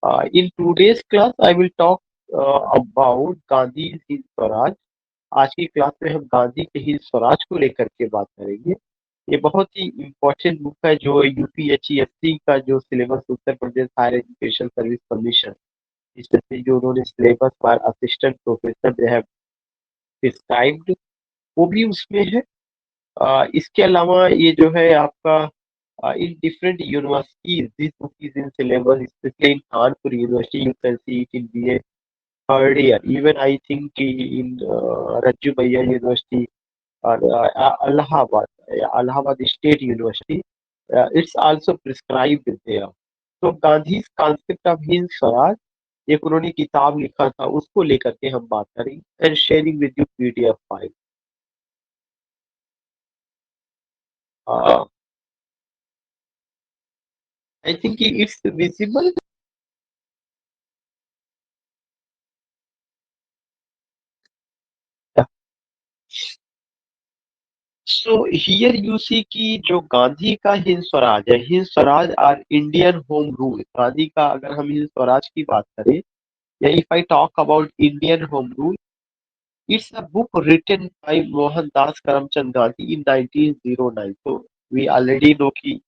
In today's class, I will talk about Gandhi's Hind Swaraj. आज की class में हम गांधी के हिंद स्वराज को लेकर के बात करेंगे। ये बहुत ही इम्पोर्टेंट बुक है जो यूपीएससी का जो syllabus Uttar Pradesh higher education service commission specially जो उन्होंने syllabus for assistant professor they have prescribed वो भी उसमें है। इसके अलावा ये जो है आपका in different universities this book is in syllabus especially in Kanpur University you can see it in BA third year even I think in Raju Bhaiya University or Allahabad State University it's also prescribed there. तो Gandhi's concept of Hind Swaraj एक उन्होंने किताब लिखा था उसको लेकर के हम बात करेंगे and sharing with you PDF file. uh, I think it's visible. So here you see कि जो गांधी का हिंद स्वराज है Hind Swaraj or Indian home rule Gandhi का अगर हम हिंद स्वराज की बात करें या if I talk about Indian home rule it's a book written by Mohandas Karamchand Gandhi in 1909 तो वी ऑलरेडी नो कि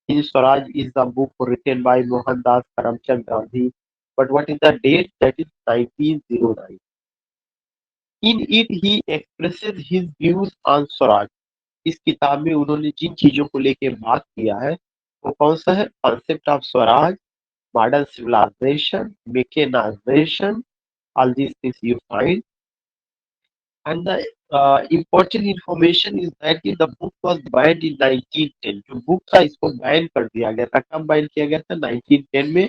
Hind Swaraj is the book written by Mohandas Karamchand Gandhi but what is the date that is 1909 in it he expresses his views on Swaraj इस किताब में उन्होंने जिन चीजों को लेके बात किया है वो कौन सा है concept of swaraj modern civilization mechanization all these things you find and the important information is that कि the book was banned in 1910 जो बुक था इसको बैन कर दिया गया था कब बैन किया गया था 1910 में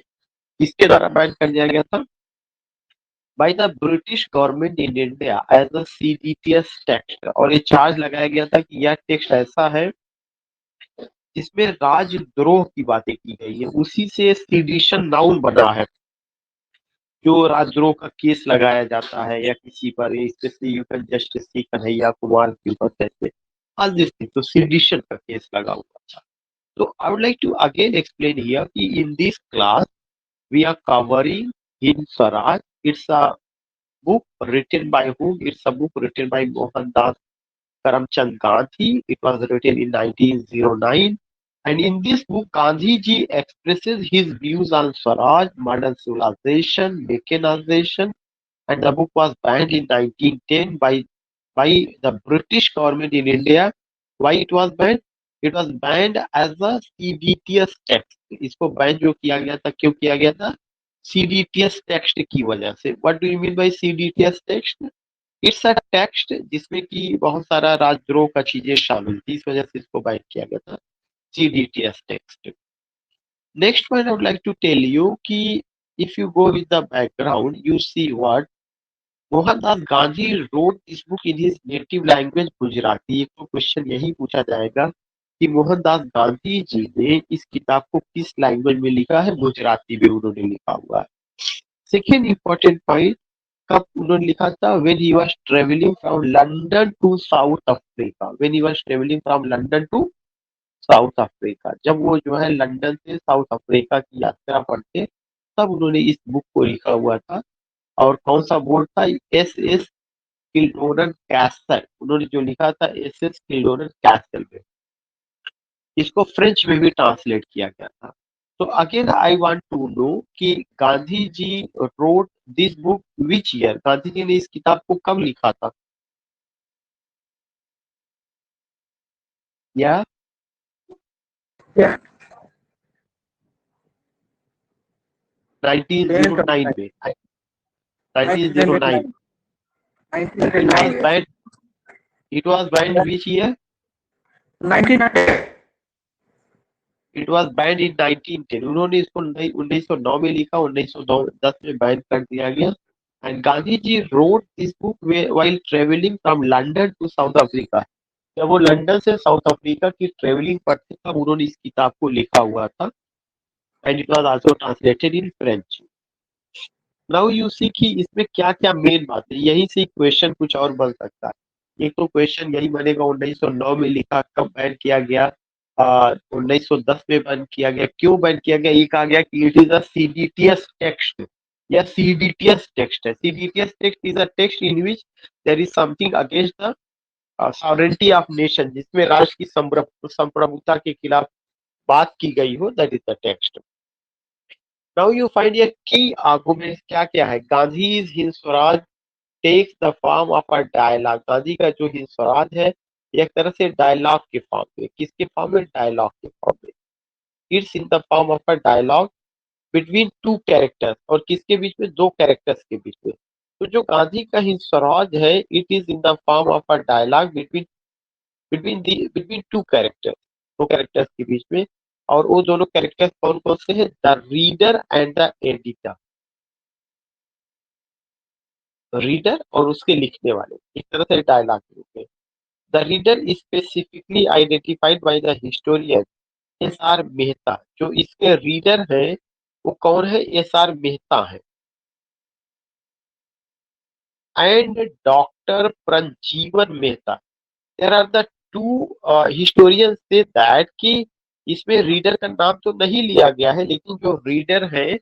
किसके द्वारा बैन कर दिया गया था by the British government in India as a CDTS text और ये चार्ज लगाया गया था कि यह टेक्स्ट ऐसा है जिसमें राजद्रोह की बातें की गई है उसी से सीडिशन नाउन बना है जो राजद्रोह का केस लगाया जाता है या किसी पर specially you can justice see Kanhaiya Kumar के ऊपर कैसे ऑल दिस थिंग तो सीडिशन का केस लगा हुआ था तो I would like to again explain here कि in this class we are covering Hind Swaraj it's a book written by whom it's a book written by Mohandas Karamchand Gandhi it was written in 1909. And in this book, Gandhi ji expresses his views on Swaraj, modern civilization, mechanization, and the book was banned in 1910 by the British government in India. Why it was banned? It was banned as a CDTS text. इसको ban जो किया गया था क्यों किया गया था CDTS text की वजह से what do you mean by CDTS text it's a text जिसमें कि बहुत सारा राजद्रोह का चीजें शामिल थी इस वजह से इसको बैन किया गया था CDTS text. Next one I would like to tell you कि if you go with the background, you see what Mohandas Gandhi wrote this book in his native language Gujarati. एक तो क्वेश्चन यही पूछा जाएगा कि मोहनदास गांधी जी ने इस किताब को किस लैंग्वेज में लिखा है गुजराती में उन्होंने लिखा हुआ है। सेकेंड इंपॉर्टेंट पॉइंट कब उन्होंने लिखा था when he was travelling from London to South Africa when he was travelling from London to South Africa जब वो जो है लंदन से साउथ अफ्रीका की यात्रा पर थे तब उन्होंने इस बुक को लिखा हुआ था और कौन सा बोर्ड था SS किल्डोनर कैसल उन्होंने जो लिखा था SS किल्डोनर कैसल में इसको फ्रेंच में भी ट्रांसलेट किया गया था तो again I want to know कि Gandhi ji wrote this book which year Gandhi ji ने इस किताब को कब लिखा था या Yeah, 1909 में 1909 it was 1909. banned it was banned which year 1909. It was banned in 1910 उन्होंने इसको 1909 में लिखा 1910 में बैन कर दिया गया and Gandhi ji wrote this book while travelling from London to South Africa जब वो लंदन से साउथ अफ्रीका की ट्रेवलिंग पर थे तब उन्होंने इस किताब को लिखा हुआ था and it was also translated in French now you see कि इसमें क्या क्या मेन बात है यही से क्वेश्चन कुछ और बन सकता है एक तो क्वेश्चन यही बनेगा 1909 में लिखा कब बैन किया गया 1910 में बैन किया गया। क्यों बैन किया गया? ये कहा गया कि it is a seditious text या सीडीटीएस टेक्स्ट है। Seditious text is a text in which there is something against the sovereignty of nation, जिसमें राष्ट्र की संप्रभुता के खिलाफ बात की गई हो, that is the text. Now you find your key argument क्या क्या है। Gandhi is Hind Swaraj takes the form of a dialogue. Gandhi का जो हिंद स्वराज है ये एक तरह से डायलॉग के फॉर्म में, किसके फॉर्म में? डायलॉग के फॉर्म में। It's in the form of a dialogue between two characters, और किसके बीच में? दो कैरेक्टर्स के बीच में। तो जो गांधी का हिंद स्वराज है, it is in the form of a dialogue between between two characters, दो कैरेक्टर्स के बीच में। और वो दोनों कैरेक्टर्स कौन कौन से हैं? The reader and the editor. Reader और उसके लिखने वाले, एक तरह से डायलॉग के रूप में। The reader is specifically identified by the historian S R Mehta. जो इसके रीडर है वो कौन है? एस आर मेहता है। And doctor Pranjivan Mehta. There are the two historians say that कि इसमें रीडर का नाम तो नहीं लिया गया है, लेकिन जो रीडर है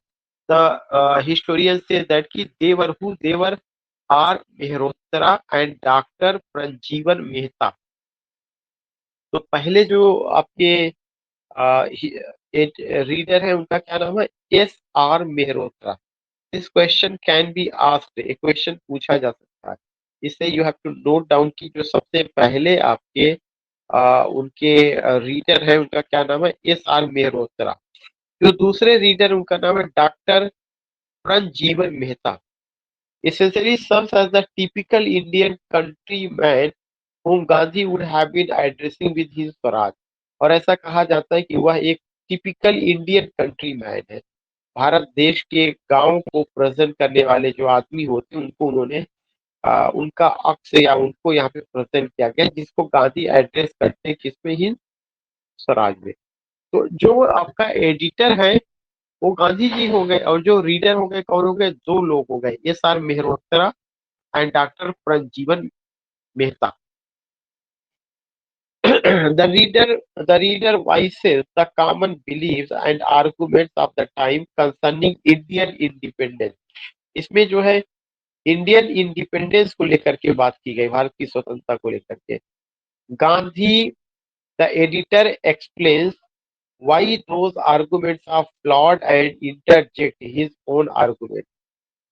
द हिस्टोरियन से दैट कि there are Mehrotra and doctor Pranjivan Mehta. तो पहले जो आपके रीडर है उनका क्या नाम है? S R Mehrotra. This question can be asked, एक क्वेश्चन पूछा जा सकता है। इससे you have to note down कि जो सबसे पहले आपके उनके रीडर है उनका क्या नाम है? S R Mehrotra. जो दूसरे रीडर उनका नाम है doctor Pranjivan Mehta. Essentially serves as the typical Indian countryman whom Gandhi would have been addressing with his Swaraj. और ऐसा कहा जाता है कि वह एक टिपिकल इंडियन कंट्रीमैन है। भारत देश के गांव को प्रेजेंट करने वाले जो आदमी होते हैं उनको उन्होंने उनका अक्स या उनको यहाँ पे प्रेजेंट किया गया, जिसको गांधी एड्रेस करते हैं किसमें? हिंद स्वराज में। तो जो आपका एडिटर है वो गांधी जी हो गए, और जो रीडर हो गए कौन हो गए? दो लोग हो गए, S R Mehrotra and doctor Pranjivan Mehta. The reader voices the common beliefs and arguments of the time concerning Indian independence। इसमें जो है इंडियन इंडिपेंडेंस को लेकर के बात की गई, भारत की स्वतंत्रता को लेकर के। Gandhi the editor explains why those arguments are flawed and interject his own argument।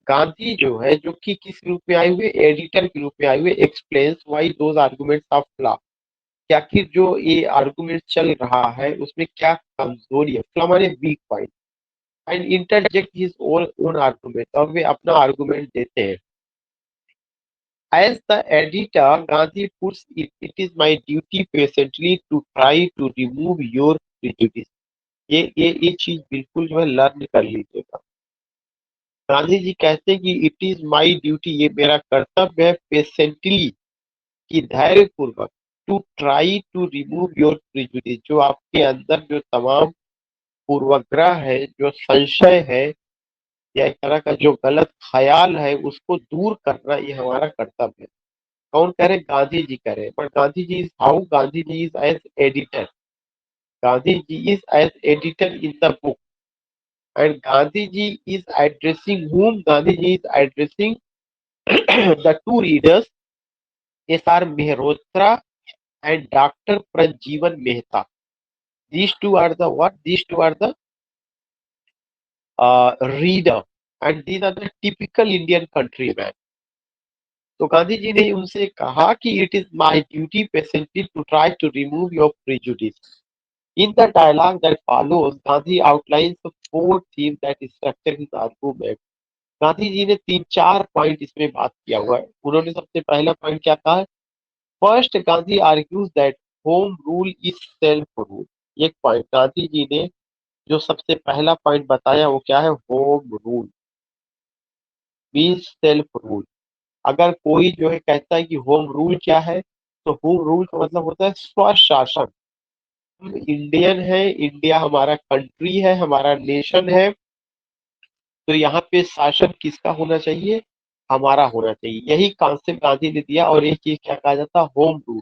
Gandhi जो है, जो कि किस रूप में आए हुए? एडिटर के रूप में आए हुए। Explains why those arguments are flaw, कि आखिर जो ये आर्गुमेंट चल रहा है उसमें क्या कमजोरी है? फ्लॉ माने weak point. And interject his own argument, और वे अपना आर्गुमेंट देते हैं। As the editor, Gandhi puts it, it is my duty patiently to try to remove your prejudice। ये चीज बिल्कुल जो है लर्न कर लीजिएगा। गांधी जी कहते हैं कि इट इज माई ड्यूटी, ये मेरा कर्तव्य है, पेशेंटली कि धैर्य पूर्वक, to try to remove your prejudice, जो आपके अंदर जो तमाम पूर्वग्रह है, जो संशय है, या एक तरह का जो गलत ख्याल है उसको दूर करना, ये हमारा कर्तव्य है। कौन कह रहे? गांधी जी कह रहे। But Gandhi ji is how? Gandhi ji is as editor. Gandhi ji is as editor in the book. And Gandhi ji is addressing whom? Gandhi ji is addressing the two readers, S.R. Mehrotra and Dr. Prajeevan Mehta। These two are the what? These two are the reader, and these are the typical Indian countrymen। तो गांधी जी ने उनसे कहा कि it is my duty patiently to try to remove your prejudice. In the dialogue that follows, Gandhi outlines the four themes that structure his argument। Gandhi ji ने तीन चार point इसमें बात किया हुआ है। उन्होंने सबसे पहला पॉइंट क्या कहा? First, Gandhi argues that home rule is self rule. एक पॉइंट गांधी जी ने जो सबसे पहला पॉइंट बताया वो क्या है? Home rule means self rule. अगर कोई जो है कहता है कि होम रूल क्या है, तो होम रूल का मतलब होता है स्वशासन। हम इंडियन है, इंडिया हमारा कंट्री है, हमारा नेशन है, तो यहाँ पे शासन किसका होना चाहिए? हमारा होना चाहिए। यही कॉन्सेप्ट गांधी ने दिया, और एक चीज क्या कहा जाता है? Home rule.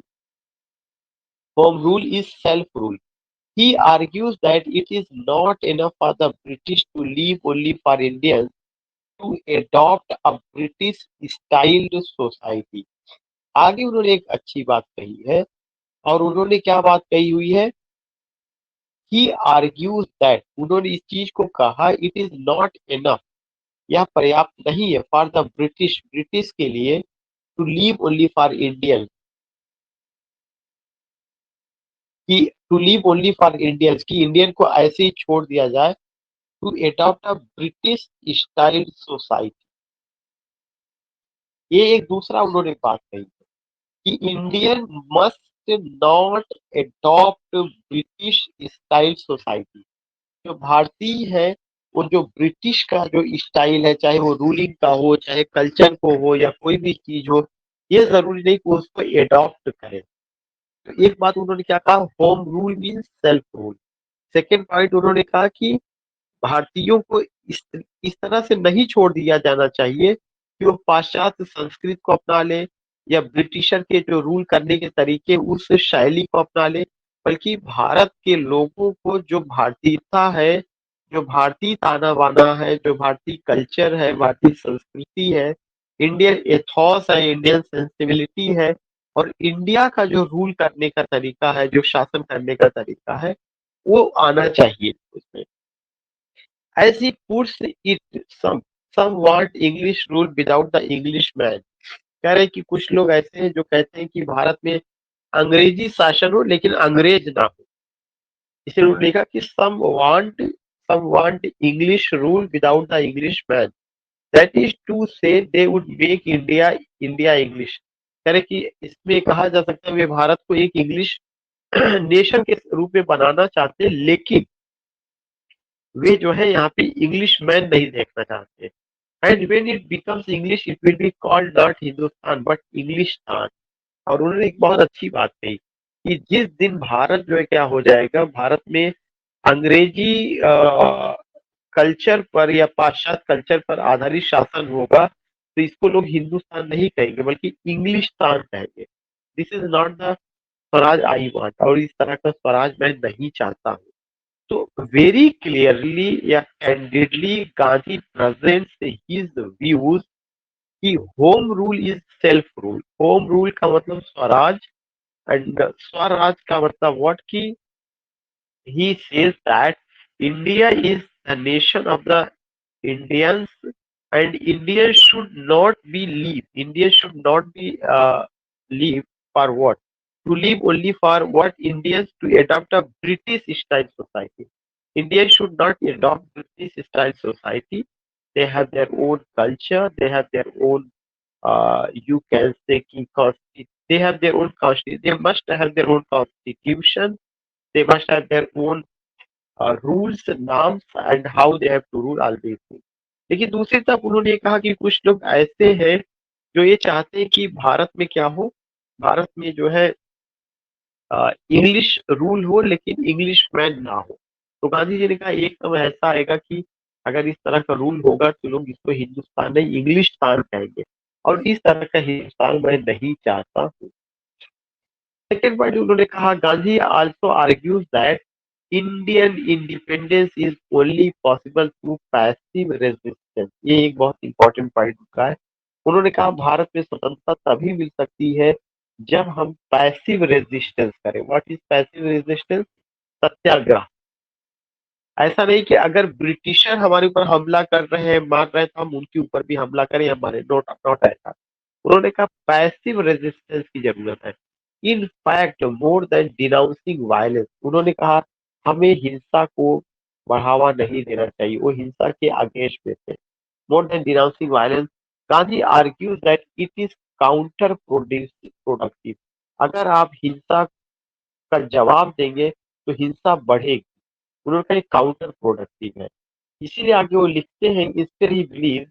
Home rule is self rule. He argues that it is not enough for the British to leave only for Indians to adopt a British styled society. आगे उन्होंने एक अच्छी बात कही है और उन्होंने क्या बात कही हुई है? He argues that उन्होंने इस चीज को कहा it is not enough, यह पर्याप्त नहीं है for the ब्रिटिश के लिए to leave only for Indians कि to leave only for Indians कि इंडियन को ऐसे ही छोड़ दिया जाए to adopt a British style society. ये एक दूसरा उन्होंने बात कही कि Indian must not adopt British style society. जो भारतीय है वो जो ब्रिटिश का जो स्टाइल है, चाहे वो रूलिंग का हो, चाहे कल्चर को हो या कोई भी चीज हो, ये जरूरी नहीं कि उसको एडॉप्ट करे। तो एक बात उन्होंने क्या कहा, home rule means self rule. Second point उन्होंने कहा कि भारतीयों को इस तरह से नहीं छोड़ दिया जाना चाहिए कि वो पाश्चात्य संस्कृति को अपना ले या ब्रिटिशर के जो रूल करने के तरीके उस शैली को अपना ले, बल्कि भारत के लोगों को जो भारतीयता है, जो भारतीय ताना बाना है, जो भारतीय कल्चर है, भारतीय संस्कृति है, इंडियन एथॉस है, इंडियन सेंसिबिलिटी है और इंडिया का जो रूल करने का तरीका है, जो शासन करने का तरीका है, वो आना चाहिए उसमें। As he puts it, some want English rule without the Englishman। कह रहे हैं कि कुछ लोग ऐसे हैं जो कहते हैं कि भारत में अंग्रेजी शासन हो लेकिन अंग्रेज ना हो। इसलिए उन्होंने लिखा कि some want English rule without the Englishman। That is to say they would make India English। कह रहे कि इसमें कहा जा सकता है वे भारत को एक इंग्लिश नेशन के रूप में बनाना चाहते हैं, लेकिन वे जो है यहाँ पे इंग्लिश मैन नहीं देखना चाहते। And when it becomes English it will be called not Hindustan but इंग्लिशतान। और उन्होंने एक बहुत अच्छी बात कही कि जिस दिन भारत जो है क्या हो जाएगा, भारत में अंग्रेजी कल्चर पर या पाश्चात्य कल्चर पर आधारित शासन होगा, तो इसको लोग हिंदुस्तान नहीं कहेंगे बल्कि इंग्लिशतान कहेंगे। This is not the Swaraj I want, और इस तरह का स्वराज मैं नहीं चाहता हूँ। So very clearly या candidly Gandhi presents his views कि home rule is self rule. Home rule का मतलब स्वराज एंड स्वराज का मतलब व्हाट की he says that India is the nation of the Indians and India should not be leave. India should not be leave for what? To leave only for what Indians to adopt a British style society. India should not adopt British style society. They have their own culture. They have their own you can say they have their own constitution. They must have their own constitution. They must have their own rules norms and how they have to rule all these things. लेकिन दूसरी तरफ उन्होंने ये कहा कि कुछ लोग ऐसे हैं जो ये चाहते हैं कि भारत में क्या हो, भारत में जो है इंग्लिश रूल हो लेकिन इंग्लिश मैन ना हो। तो गांधी जी ने कहा एक समय ऐसा आएगा कि अगर इस तरह का रूल होगा तो लोग इसको हिंदुस्तान नहीं इंग्लिशस्तान कहेंगे, और इस तरह का हिंदुस्तान मैं नहीं चाहता हूँ। सेकेंड पॉइंट उन्होंने कहा, Gandhi also argues that Indian independence is only possible through passive resistance. ये एक बहुत इंपॉर्टेंट पॉइंट का है। उन्होंने कहा भारत में स्वतंत्रता तभी मिल सकती है जब हम पैसिव रेजिस्टेंस करें। What is passive resistance? Satyagraha. ऐसा नहीं कि अगर ब्रिटिशर हमारे ऊपर हमला कर रहे हैं, मार रहे हैं, तो हम उनके ऊपर भी हमला करें या मारे। नोट नॉट ऐसा। उन्होंने कहा पैसिव रेजिस्टेंस की जरूरत है। In fact more than denouncing violence. उन्होंने कहा हमें हिंसा को बढ़ावा नहीं देना चाहिए, वो हिंसा के अगेंस्ट में थे। More than denouncing violence, Gandhi argues that it is counterproductive. अगर आप हिंसा का जवाब देंगे तो हिंसा बढ़ेगी। उन्होंने कहा काउंटर प्रोडक्टिव है। इसीलिए आगे वो लिखते हैं, instead he believe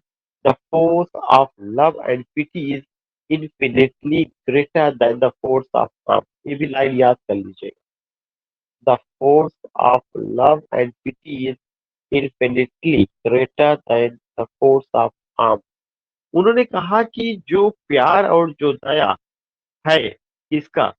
the force of love and pity is infinitely greater than the force of arm. ये भी लाइन याद कर लीजिएगा। The force of love and pity is infinitely greater than the force of arm. उन्होंने कहा कि जो प्यार और जो दया है, इसका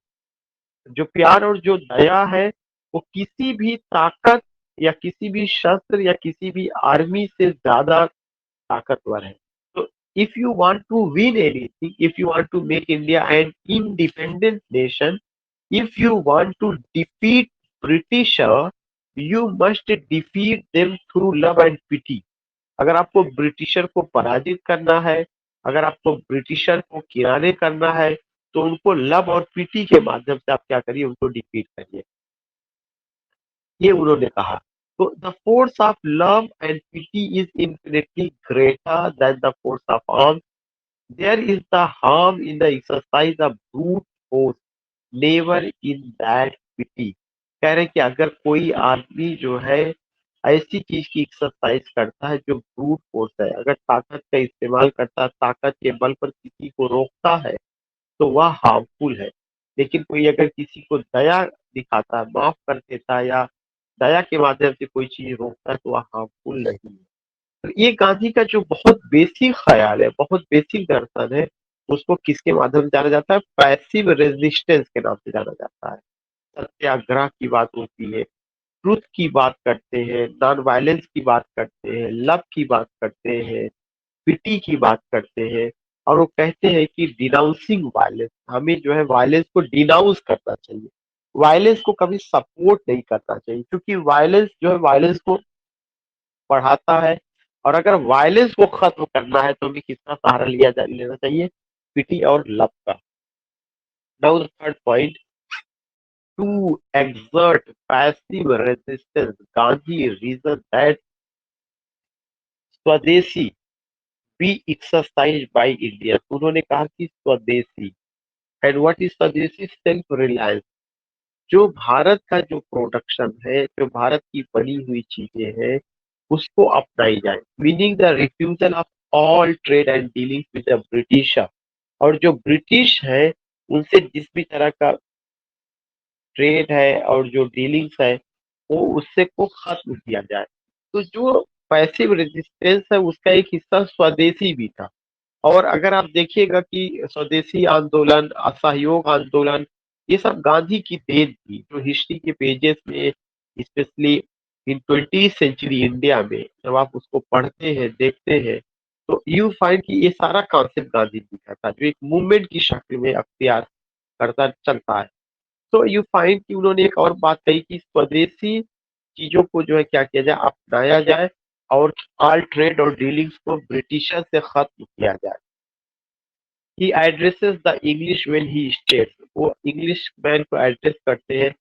जो प्यार और जो दया है वो किसी भी ताकत या किसी भी शस्त्र या किसी भी आर्मी से ज्यादा ताकतवर है। तो if you want to win anything, if you want to make India an independent nation, if you want to defeat Britisher, you must defeat them through love and pity. अगर आपको ब्रिटिशर को पराजित करना है, अगर आपको ब्रिटिशर को किनारे करना है, तो उनको लव और पीटी के माध्यम से आप क्या करिए, उनको डिफीट करिए। ये उन्होंने कहा। तो the force of love and pity is infinitely greater than the force of arms. There is the harm in the exercise of brute force, never in that pity. कह रहे हैं कि अगर कोई आदमी जो है ऐसी चीज की एक्सरसाइज करता है जो ब्रूट फोर्स है, अगर ताकत का इस्तेमाल करता है, ताकत के बल पर किसी को रोकता है, तो वह हार्मफुल है। लेकिन कोई अगर किसी को दया दिखाता है, माफ कर देता है या दया के माध्यम से कोई चीज रोकता है, तो वह हार्मफुल नहीं है। तो ये गांधी का जो बहुत बेसिक ख्याल है, बहुत बेसिक दर्शन है, उसको किसके माध्यम से जाना जाता है? पैसिव रेजिस्टेंस के नाम से जाना जाता है। सत्याग्रह की बात होती है, ट्रुथ की बात करते हैं, नॉन वायलेंस की बात करते हैं, लव की बात करते हैं, पिटी की बात करते हैं, और वो कहते हैं कि डिनाउंसिंग वायलेंस, हमें जो है वायलेंस को डिनाउंस करना चाहिए, वायलेंस को कभी सपोर्ट नहीं करना चाहिए, क्योंकि वायलेंस जो है वायलेंस को बढ़ाता है। और अगर वायलेंस को खत्म करना है तो हमें किसका सहारा लेना चाहिए? पिटी और लव का। Now the third point, to exert passive resistance, Gandhi reasoned that स्वदेशी be exercised by India. उन्होंने कहा कि स्वदेशी, एंड व्हाट इज स्वदेशी? Self reliance. जो भारत का जो प्रोडक्शन है, जो भारत की बनी हुई चीजें हैं, उसको अपनाई जाए, meaning the refusal of all trade and dealing with the British. और जो ब्रिटिश है उनसे जिस भी तरह का ट्रेड है और जो डीलिंग्स है, वो उससे को खत्म किया जाए। तो जो पैसिव रेजिस्टेंस है उसका एक हिस्सा स्वदेशी भी था। और अगर आप देखिएगा कि स्वदेशी आंदोलन, असहयोग आंदोलन, ये सब गांधी की देन थी, जो हिस्ट्री के पेजेस में, specially in 20th century India में जब आप उसको पढ़ते हैं, देखते हैं, तो यू फाइंड कि ये सारा कॉन्सेप्ट गांधी जी का था, जो एक मूवमेंट की शक्ल में अख्तियार करता चलता है। तो यू फाइंड कि उन्होंने एक और बात कही कि स्वदेशी चीजों को जो है क्या किया जाए, अपनाया जाए, और ऑल ट्रेड और डीलिंग्स को ब्रिटिशर से खत्म किया जाए। He addresses the English when he states, वो इंग्लिश मैन को एड्रेस करते हैं,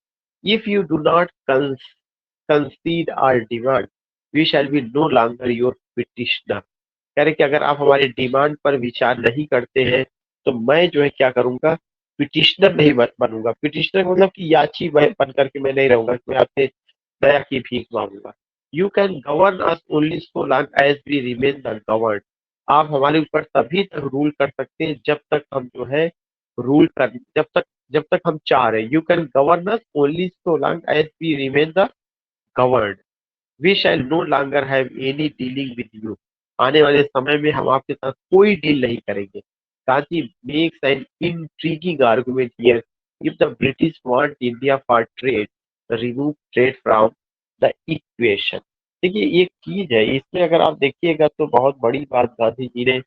if you do not concede our demand, we shall be no longer your petitioner. कह रहे कि अगर आप हमारे डिमांड पर विचार नहीं करते हैं, तो मैं जो है क्या करूंगा, पिटिशनर नहीं बनूंगा। पिटिशनर का मतलब कि याची बन करके मैं नहीं रहूंगा, मैं आपसे दया की भीख मांगूंगा। You can govern us only so long as we remain the govern. आप हमारे ऊपर तभी तक रूल कर सकते हैं जब तक हम जो है रूल कर, जब तक हम चाह रहे हैं। You can govern us only so long as we remain the govern, we shall no longer have any dealing with you. आने वाले समय में हम आपके साथ कोई डील नहीं करेंगे। Gandhi makes N intriguing argument here, if the British want India for trade, remove trade from the equation. देखिए ये चीज है, इसमें अगर आप देखिएगा तो बहुत बड़ी बात गांधी जी ने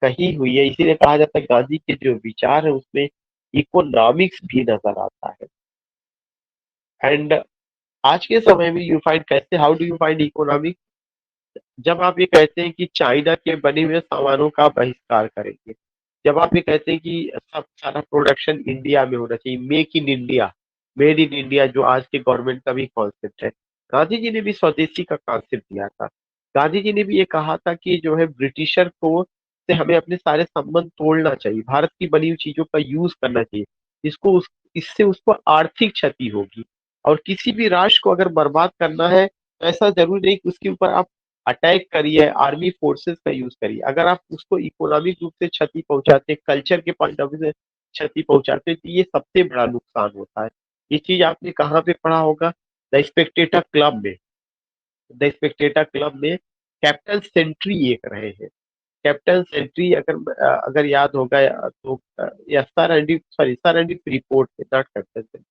कही हुई है। इसीलिए कहा जाता है गांधी के जो विचार है उसमें इकोनॉमिक्स भी नजर आता है। एंड आज के समय में यू फाइंड, कैसे, how do you find economics? जब आप ये कहते हैं कि चाइना के बने हुए सामानों का बहिष्कार करेंगे, जब आप ये कहते हैं कि सब सारा प्रोडक्शन इंडिया में होना चाहिए, make in India, made in India, जो आज के गवर्नमेंट का भी कॉन्सेप्ट है, गांधी जी ने भी स्वदेशी का कॉन्सेप्ट दिया था। गांधी जी ने भी ये कहा था कि जो है ब्रिटिशर को से हमें अपने सारे संबंध तोड़ना चाहिए, भारत की बनी हुई चीजों का यूज करना चाहिए। इससे उसको आर्थिक क्षति होगी। और किसी भी राष्ट्र को अगर बर्बाद करना है, तो ऐसा जरूरी नहीं कि उसके ऊपर आप अटैक करिए, आर्मी फोर्सेस का यूज करिए। अगर आप उसको इकोनॉमिक रूप से क्षति पहुंचाते, कल्चर के पॉइंट ऑफ व्यू से क्षति पहुंचाते, तो ये सबसे बड़ा नुकसान होता है। ये चीज आपने कहाँ पे पढ़ा होगा? द स्पेक्टेटर क्लब में। द स्पेक्टेटर क्लब में कैप्टन सेंट्री एक रहे हैं। कैप्टन सेंट्री, अगर याद होगा तो, या sir Andy, sorry, sir Andy Freeport थे, not captain sentry.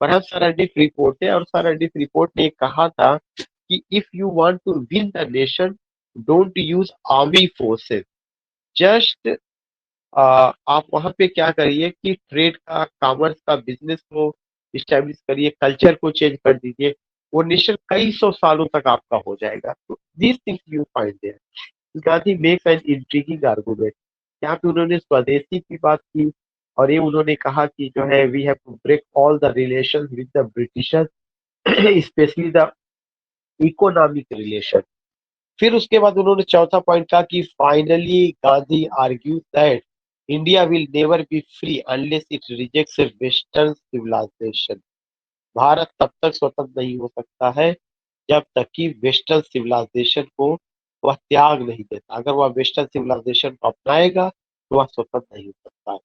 Perhaps sir Randis report है, और सर रैंडिस रिपोर्ट ने कहा था कि if you want to win the nation, don't use army forces, just आप वहां पे क्या करिए कि ट्रेड का, कॉमर्स का, बिजनेस को इस्टेब्लिश करिए, कल्चर को चेंज कर दीजिए, वो नेशन कई सौ सालों तक आपका हो जाएगा। तो this things you find there. Gandhi makes an intriguing argument. यहाँ पे उन्होंने स्वदेशी की बात की, और ये उन्होंने कहा कि जो है we have to break all the relation with the Britishers, specially the economic relation. फिर उसके बाद उन्होंने चौथा पॉइंट कहा कि finally Gandhi argues that India will never be free unless it rejects western civilisation. Bharat तब तक स्वतंत्र नहीं हो सकता है जब तक कि वेस्टर्न सिविलाइजेशन को वह त्याग नहीं देता। अगर वह वेस्टर्न सिविलाइजेशन को अपनाएगा तो वह स्वतंत्र नहीं हो सकता है।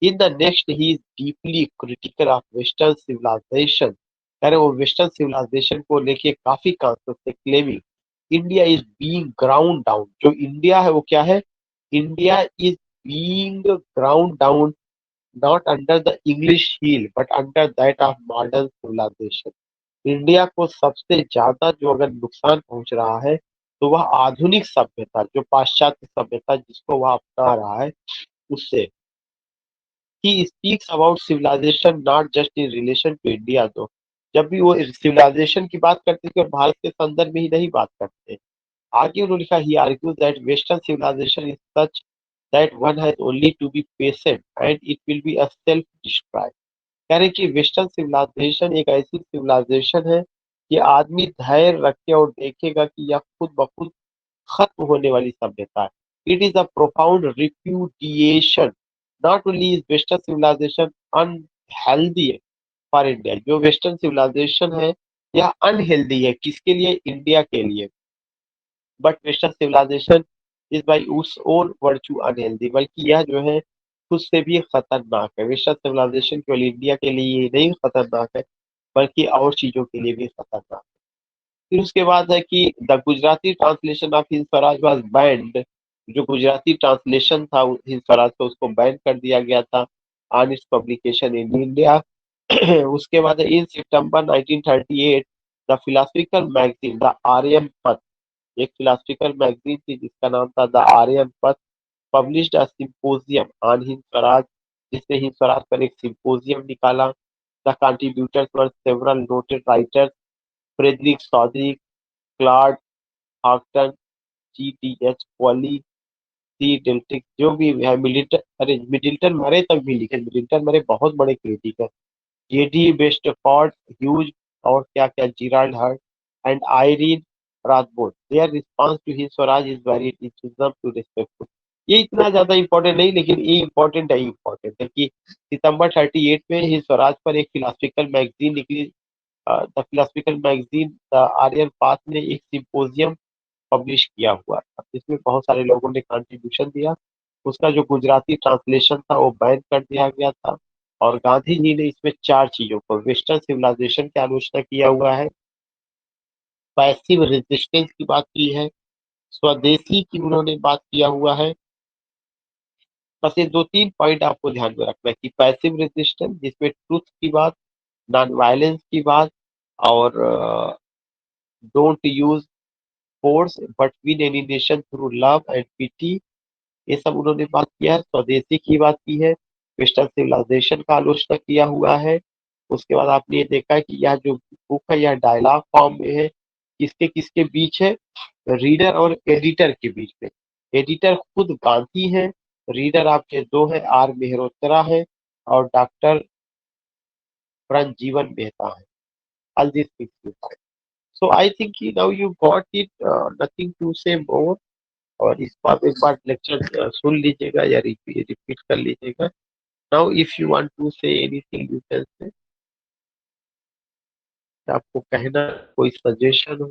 In the next he is deeply critical of western civilisation. कह रहे वो वेस्टर्न सिविलाइजेशन को लेके काफी कॉन्शियस थे, claiming India is being ground down. जो इंडिया है वो क्या है? India is being ground down not under the English heel but under that of modern civilisation. India को सबसे ज्यादा जो अगर नुकसान पहुंच रहा है तो वह आधुनिक सभ्यता, जो पाश्चात्य सभ्यता जिसको वह अपना रहा है, उससे। He speaks about civilisation not just in relation to India. दो जब भी वो सिविलाइजेशन की बात करते थे और भारत के संदर्भ में ही नहीं बात करते। आगे उन्होंने लिखा he argues that western civilisation is such that one has only to be patient and it will be a self destroy. कह रहे कि वेस्टर्न सिविलाइजेशन एक ऐसी सिविलाइजेशन है कि आदमी धैर्य रखे और देखेगा कि यह खुद ब खुद खत्म होने वाली सभ्यता है। It is a profound repudiation. Not only is western civilisation unhealthy for India, जो वेस्टर्न सिविलाइजेशन है यह अनहेल्दी है किसके लिए? इंडिया के लिए। But western civilisation is by उस ओन वर्च्यू अनहेल्दी, बल्कि यह जो है खुद से भी खतरनाक है। वेस्टर्न सिविलाइजेशन केवल इंडिया के लिए ही नहीं खतरनाक है, बल्कि और चीजों के लिए भी खतरनाक है। फिर उसके बाद है कि the Gujarati translation of Hind Swaraj was band. जो गुजराती ट्रांसलेशन था हिंद स्वराज का, उसको बैन कर दिया गया था on its publication in India. उसके बाद in September 1938 the philosophical magazine the Aryan Path, एक फिलोसफिकल मैगजीन थी जिसका नाम था the Aryan path, published a symposium on Hind Swaraj, जिसने हिंद स्वराज पर एक सिंपोजियम निकाला। The contributors were several noted writers, Frederick Soddy, Claude Houghton, G T H Polly, C Deltic, जो भी है, मिलिटन, अरे मिडिल्टन मरे तक भी लिखे। मिडिल्टन मरे बहुत बड़े क्रिटिक है। जेडी वेस्टफोर्ड, ह्यूज, और क्या क्या, Gerald Heard and Irene Rathbone. Their response to his Swaraj is very enthusiasm to respectful. ये इतना ज्यादा इंपॉर्टेंट नहीं, लेकिन ये इंपॉर्टेंट है कि सितंबर 38 में हिज स्वराज पर एक फिलोसफिकल मैगजीन निकली। The philosophical magazine the Aryan Path ने एक सिंपोजियम पब्लिश किया हुआ था, जिसमें बहुत सारे लोगों ने कंट्रीब्यूशन दिया। उसका जो गुजराती ट्रांसलेशन था वो बैन कर दिया गया था। और गांधी जी ने इसमें चार चीजों को, वेस्टर्न सिविलाइजेशन की आलोचना किया हुआ है, पैसिव रेजिस्टेंस की बात की है, स्वदेशी की उन्होंने बात किया हुआ है। बस ये दो तीन पॉइंट आपको ध्यान में रखना है कि पैसिव रेजिस्टेंस जिसमें ट्रूथ की बात, नॉन वायलेंस की बात, और don't use force but win any nation through love and pity, ये सब उन्होंने बात किया है। स्वदेशी की बात की है, वेस्टर्न सिविलाइजेशन का आलोचना किया हुआ है। उसके बाद आपने ये देखा है कि यह जो बुक है यह डायलॉग फॉर्म में है, किसके किसके बीच है? रीडर और एडिटर के बीच में। एडिटर खुद गांधी है, रीडर आपके दो है, आर मेहरोत्रा है और डॉक्टर जीवन मेहता है। All this things. So I think now you got it, nothing to say more. और इसको आप एक बार लेक्चर सुन लीजिएगा या रिपीट कर लीजिएगा। Now if you want to say anything you can say, आपको कहना, कोई सजेशन हो।